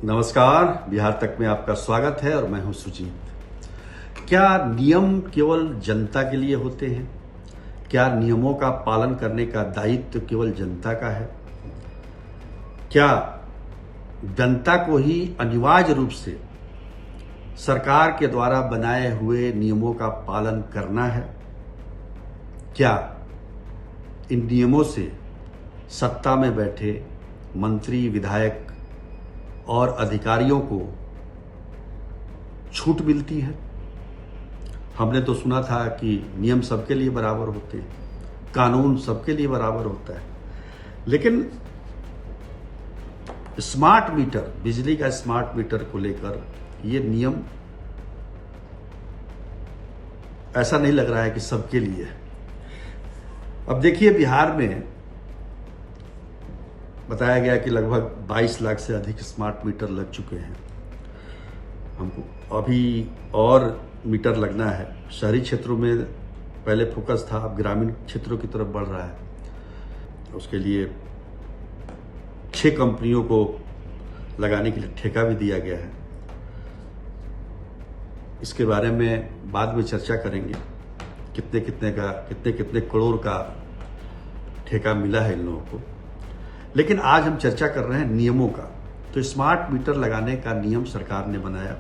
नमस्कार। बिहार तक में आपका स्वागत है और मैं हूं सुजीत। क्या नियम केवल जनता के लिए होते हैं? क्या नियमों का पालन करने का दायित्व केवल जनता का है? क्या जनता को ही अनिवार्य रूप से सरकार के द्वारा बनाए हुए नियमों का पालन करना है? क्या इन नियमों से सत्ता में बैठे मंत्री, विधायक और अधिकारियों को छूट मिलती है? हमने तो सुना था कि नियम सबके लिए बराबर होते हैं, कानून सबके लिए बराबर होता है, लेकिन स्मार्ट मीटर, बिजली का स्मार्ट मीटर को लेकर ये नियम ऐसा नहीं लग रहा है कि सबके लिए है। अब देखिए, बिहार में बताया गया कि लगभग 22 लाख से अधिक स्मार्ट मीटर लग चुके हैं। हमको अभी और मीटर लगना है। शहरी क्षेत्रों में पहले फोकस था, अब ग्रामीण क्षेत्रों की तरफ बढ़ रहा है। उसके लिए 6 कंपनियों को लगाने के लिए ठेका भी दिया गया है। इसके बारे में बाद में चर्चा करेंगे, कितने करोड़ का ठेका मिला है इन लोगों को। लेकिन आज हम चर्चा कर रहे हैं नियमों का। तो स्मार्ट मीटर लगाने का नियम सरकार ने बनाया,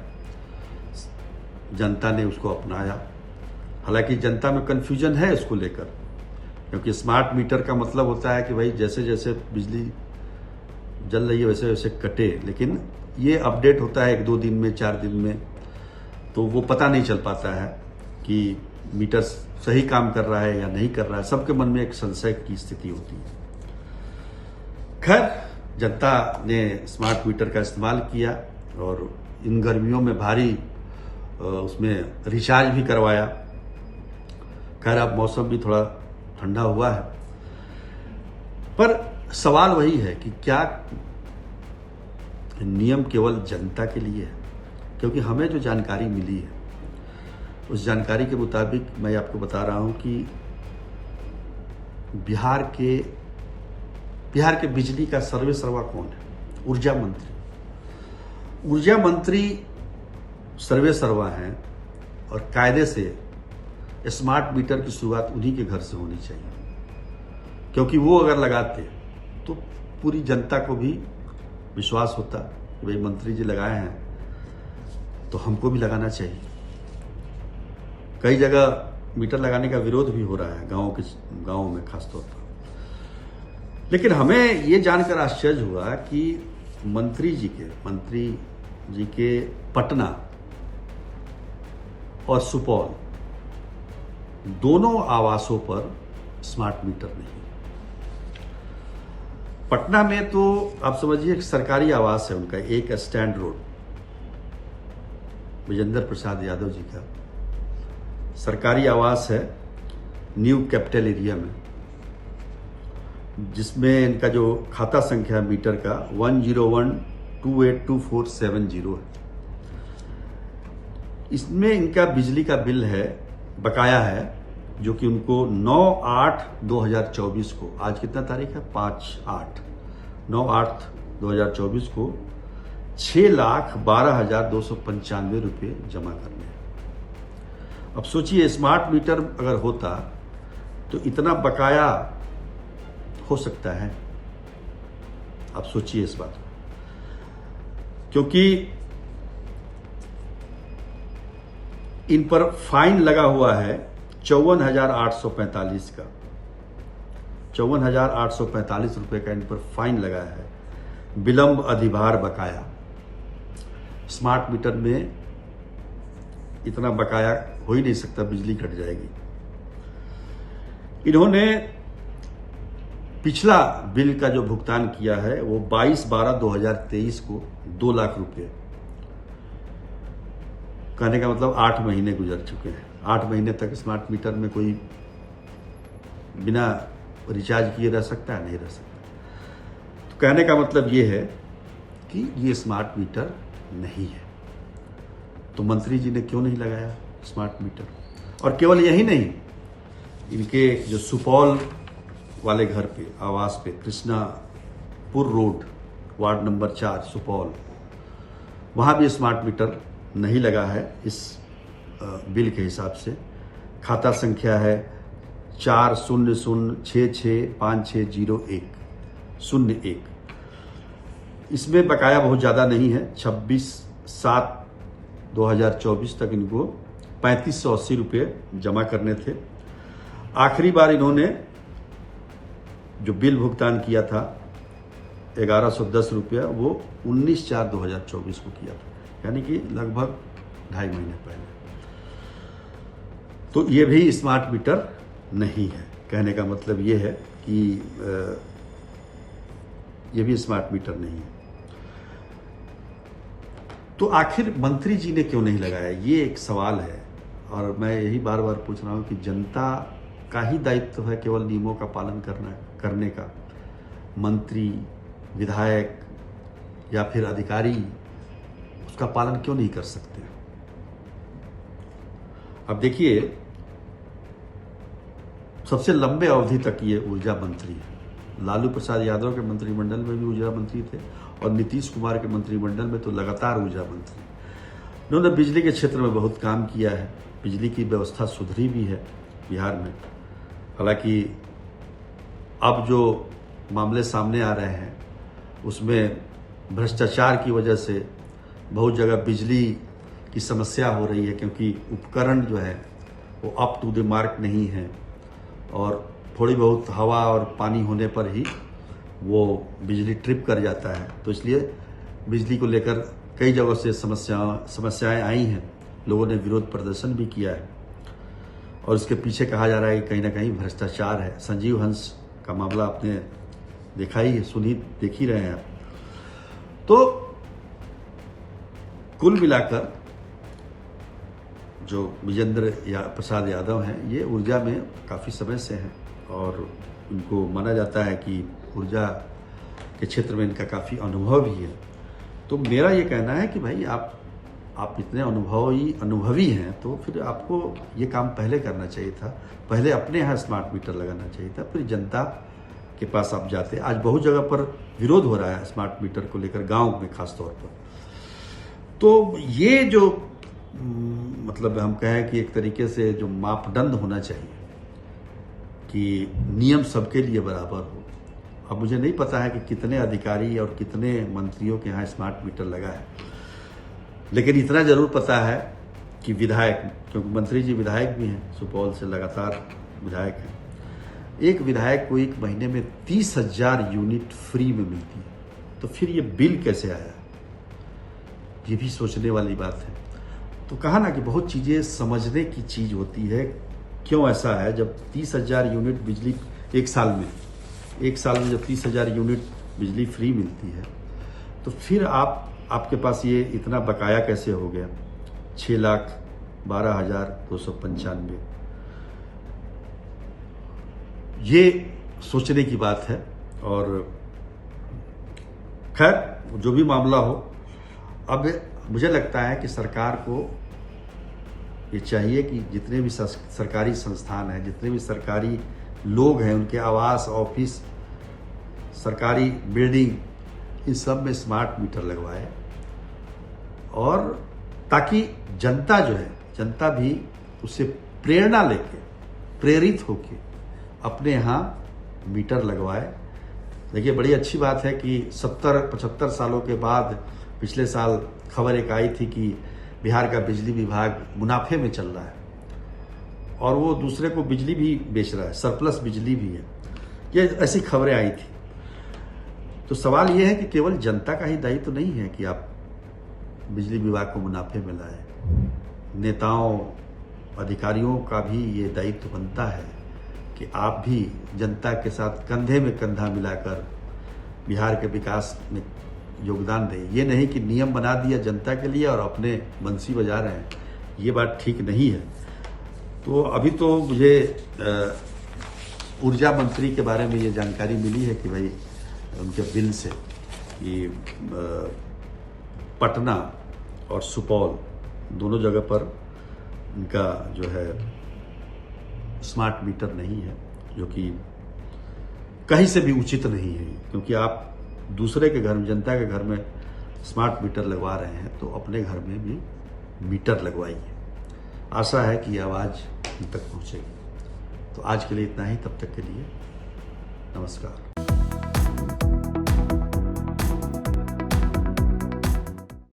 जनता ने उसको अपनाया। हालांकि जनता में कन्फ्यूजन है इसको लेकर, क्योंकि स्मार्ट मीटर का मतलब होता है कि भाई जैसे जैसे बिजली जल रही है वैसे वैसे कटे, लेकिन ये अपडेट होता है 1-2 दिन में, 4 दिन में, तो वो पता नहीं चल पाता है कि मीटर सही काम कर रहा है या नहीं कर रहा है। सबके मन में एक संशय की स्थिति होती है। खैर, जनता ने स्मार्ट मीटर का इस्तेमाल किया और इन गर्मियों में भारी उसमें रिचार्ज भी करवाया। खैर, अब मौसम भी थोड़ा ठंडा हुआ है, पर सवाल वही है कि क्या नियम केवल जनता के लिए है? क्योंकि हमें जो जानकारी मिली है उस जानकारी के मुताबिक मैं आपको बता रहा हूं कि बिहार के बिजली का सर्वे सर्वा कौन है? ऊर्जा मंत्री सर्वे सर्वा हैं, और कायदे से स्मार्ट मीटर की शुरुआत उन्हीं के घर से होनी चाहिए, क्योंकि वो अगर लगाते तो पूरी जनता को भी विश्वास होता कि भाई मंत्री जी लगाए हैं तो हमको भी लगाना चाहिए। कई जगह मीटर लगाने का विरोध भी हो रहा है, गाँव में खासतौर पर। लेकिन हमें ये जानकर आश्चर्य हुआ कि मंत्री जी के पटना और सुपौल दोनों आवासों पर स्मार्ट मीटर नहीं। पटना में तो आप समझिए एक सरकारी आवास है उनका, एक स्टैंड रोड, विजेंद्र प्रसाद यादव जी का सरकारी आवास है न्यू कैपिटल एरिया में, जिसमें इनका जो खाता संख्या मीटर का 101282470 है। इसमें इनका बिजली का बिल है, बकाया है, जो कि उनको 9/8/2024 को, आज कितना तारीख है? 9/8/2024 को 6,12,295 रुपये जमा करने हैं। अब सोचिए, स्मार्ट मीटर अगर होता तो इतना बकाया हो सकता है? आप सोचिए इस बात को, क्योंकि इन पर फाइन लगा हुआ है 54,845 का, 54,845 रुपये का इन पर फाइन लगा है, विलंब अधिभार बकाया। स्मार्ट मीटर में इतना बकाया हो ही नहीं सकता, बिजली कट जाएगी। इन्होंने पिछला बिल का जो भुगतान किया है वो 22/12/2023 को 2 लाख रुपए, कहने का मतलब 8 महीने गुजर चुके हैं। 8 महीने तक स्मार्ट मीटर में कोई बिना रिचार्ज किए रह सकता है? नहीं रह सकता। तो कहने का मतलब ये है कि ये स्मार्ट मीटर नहीं है। तो मंत्री जी ने क्यों नहीं लगाया स्मार्ट मीटर? और केवल यही नहीं, इनके जो सुपौल वाले घर पे, आवास पे, Krishnapur road, ward number 4 Supaul, वहाँ भी स्मार्ट मीटर नहीं लगा है इस बिल के हिसाब से। खाता संख्या है 400665600101। इसमें बकाया बहुत ज़्यादा नहीं है। 26/7/2024 तक इनको 3580 रुपये जमा करने थे। आखिरी बार इन्होंने जो बिल भुगतान किया था 1110 रुपया, वो 19/4/2024 को किया था, यानी कि लगभग 2.5 महीने पहले। तो ये भी स्मार्ट मीटर नहीं है। कहने का मतलब ये है कि ये भी स्मार्ट मीटर नहीं है। तो आखिर मंत्री जी ने क्यों नहीं लगाया, ये एक सवाल है। और मैं यही बार बार पूछ रहा हूँ कि जनता का ही दायित्व है केवल नियमों का पालन करने का। मंत्री, विधायक या फिर अधिकारी उसका पालन क्यों नहीं कर सकते? अब देखिए, सबसे लंबे अवधि तक ये ऊर्जा मंत्री है। लालू प्रसाद यादव के मंत्रिमंडल में भी ऊर्जा मंत्री थे और नीतीश कुमार के मंत्रिमंडल में तो लगातार ऊर्जा मंत्री। इन्होंने बिजली के क्षेत्र में बहुत काम किया है। बिजली की व्यवस्था सुधरी भी है बिहार में। हालांकि अब जो मामले सामने आ रहे हैं उसमें भ्रष्टाचार की वजह से बहुत जगह बिजली की समस्या हो रही है, क्योंकि उपकरण जो है वो अप टू द मार्क नहीं है और थोड़ी बहुत हवा और पानी होने पर ही वो बिजली ट्रिप कर जाता है। तो इसलिए बिजली को लेकर कई जगहों से समस्याएं आई हैं। लोगों ने विरोध प्रदर्शन भी किया है और इसके पीछे कहा जा रहा है कि कहीं ना कहीं भ्रष्टाचार है। संजीव हंस का मामला आपने देखा ही है, देख ही रहे हैं आप। तो कुल मिलाकर जो विजेंद्र प्रसाद यादव हैं, ये ऊर्जा में काफ़ी समय से हैं और इनको माना जाता है कि ऊर्जा के क्षेत्र में इनका काफ़ी अनुभव भी है। तो मेरा ये कहना है कि भाई आप इतने अनुभवी हैं, तो फिर आपको ये काम पहले करना चाहिए था। पहले अपने यहाँ स्मार्ट मीटर लगाना चाहिए था, फिर जनता के पास आप जाते। आज बहुत जगह पर विरोध हो रहा है स्मार्ट मीटर को लेकर, गांव में खास तौर पर। तो ये जो मतलब हम कहें कि एक तरीके से जो मापदंड होना चाहिए कि नियम सबके लिए बराबर हो। अब मुझे नहीं पता है कि कितने अधिकारी और कितने मंत्रियों के यहाँ स्मार्ट मीटर लगा है, लेकिन इतना जरूर पता है कि विधायक, क्योंकि मंत्री जी विधायक भी हैं, सुपौल से लगातार विधायक हैं, एक विधायक को एक महीने में 30,000 यूनिट फ्री में मिलती है। तो फिर ये बिल कैसे आया, ये भी सोचने वाली बात है। तो कहा ना कि बहुत चीज़ें समझने की चीज़ होती है। क्यों ऐसा है, जब 30,000 यूनिट बिजली एक साल में जब 30,000 यूनिट बिजली फ्री मिलती है, तो फिर आपके पास ये इतना बकाया कैसे हो गया? 6,12,295। ये सोचने की बात है। और खैर जो भी मामला हो, अब मुझे लगता है कि सरकार को ये चाहिए कि जितने भी सरकारी संस्थान हैं, जितने भी सरकारी लोग हैं, उनके आवास, ऑफिस, सरकारी बिल्डिंग, इन सब में स्मार्ट मीटर लगवाए, और ताकि जनता जो है, जनता भी उससे प्रेरणा लेके, प्रेरित होके अपने यहाँ मीटर लगवाए। देखिए, बड़ी अच्छी बात है कि 70-75 सालों के बाद पिछले साल खबर एक आई थी कि बिहार का बिजली विभाग मुनाफे में चल रहा है और वो दूसरे को बिजली भी बेच रहा है, सरप्लस बिजली भी है। ये ऐसी खबरें आई थी। तो सवाल ये है कि केवल जनता का ही दायित्व तो नहीं है कि आप बिजली विभाग को मुनाफे में लाए। नेताओं, अधिकारियों का भी ये दायित्व बनता है कि आप भी जनता के साथ कंधे में कंधा मिलाकर बिहार के विकास में योगदान दें। ये नहीं कि नियम बना दिया जनता के लिए और अपने बंसी बजा रहे हैं, ये बात ठीक नहीं है। तो अभी तो मुझे ऊर्जा मंत्री के बारे में ये जानकारी मिली है कि भाई उनके बिल से कि पटना और सुपौल दोनों जगह पर उनका जो है स्मार्ट मीटर नहीं है, जो कि कहीं से भी उचित नहीं है। क्योंकि आप दूसरे के घर में, जनता के घर में स्मार्ट मीटर लगवा रहे हैं तो अपने घर में भी मीटर लगवाइए। आशा है कि ये आवाज़ उन तक पहुँचेगी। तो आज के लिए इतना ही, तब तक के लिए नमस्कार।